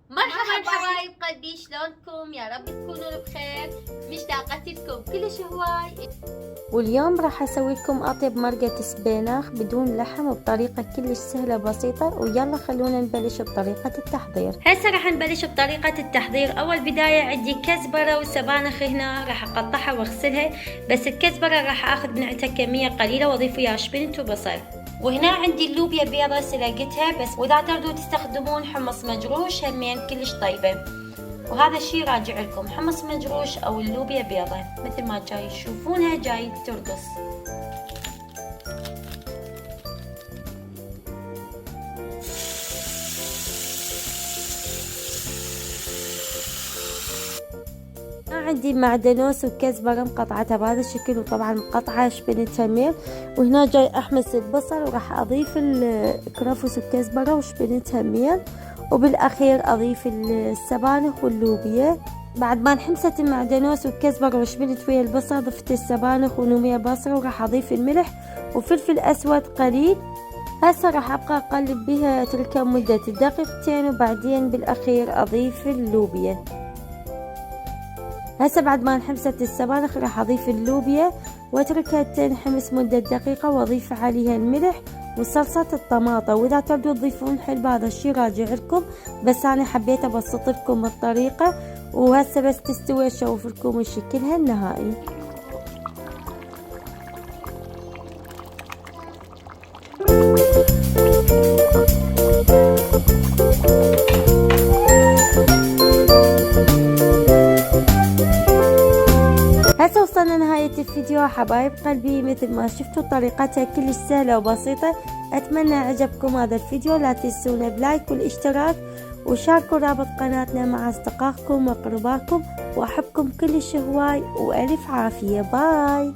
مرحبا حبايب قلبي، شلونكم؟ يا رب تكونوا بخير. مشتاقة لكم كلش هواي. واليوم راح اسوي لكم اطيب مرقة سبيناخ بدون لحم وبطريقة كلش سهلة بسيطة. ويلا خلونا نبلش بطريقة التحضير. هسه راح نبلش بطريقة التحضير. اول بداية عندي كزبرة وسبانخ، هنا راح اقطعها واغسلها، بس الكزبرة راح اخذ بنعتها كمية قليلة واضيف وياها شبنت وبصل. وهنا عندي اللوبيا بيضة سلقتها بس، واذا تردوا تستخدمون حمص مجروش همين كلش طيبة. وهذا الشي راجع لكم، حمص مجروش او اللوبيا بيضة مثل ما جاي تشوفونها جاي ترقص. عندي معدنوس وكزبرة مقطعتها بهذا الشكل، وطبعا مقطعة شبنت همين. وهنا جاي احمس البصل وراح اضيف الكرفس والكزبرة وشبنت همين، وبالاخير اضيف السبانخ واللوبيا. بعد ما انحمست المعدنوس والكزبرة وشبنت ويا البصل، ضفت السبانخ ونومية بصرة، وراح اضيف الملح وفلفل اسود قليل. هسه راح ابقى اقلب بها اتركها مدة دقيقتين، وبعدين بالاخير اضيف اللوبيا. هسه بعد ما انحمست السبانخ راح اضيف اللوبيا واتركها تنحمس مدة دقيقة، واضيف عليها الملح وصلصة الطماطة. واذا تردوا تضيفون حلبة هذا الشي راجع لكم، بس انا حبيت ابسط لكم الطريقة. وهسه بس تستوي اشوف لكم شكلها النهائي. هسه وصلنا نهاية الفيديو حبايب قلبي. مثل ما شفتوا طريقتها كلش سهلة وبسيطة. اتمنى عجبكم هذا الفيديو. لا تنسونا بلايك والاشتراك، وشاركوا رابط قناتنا مع اصدقائكم واقربائكم. واحبكم كلش هواي، والف عافية. باي.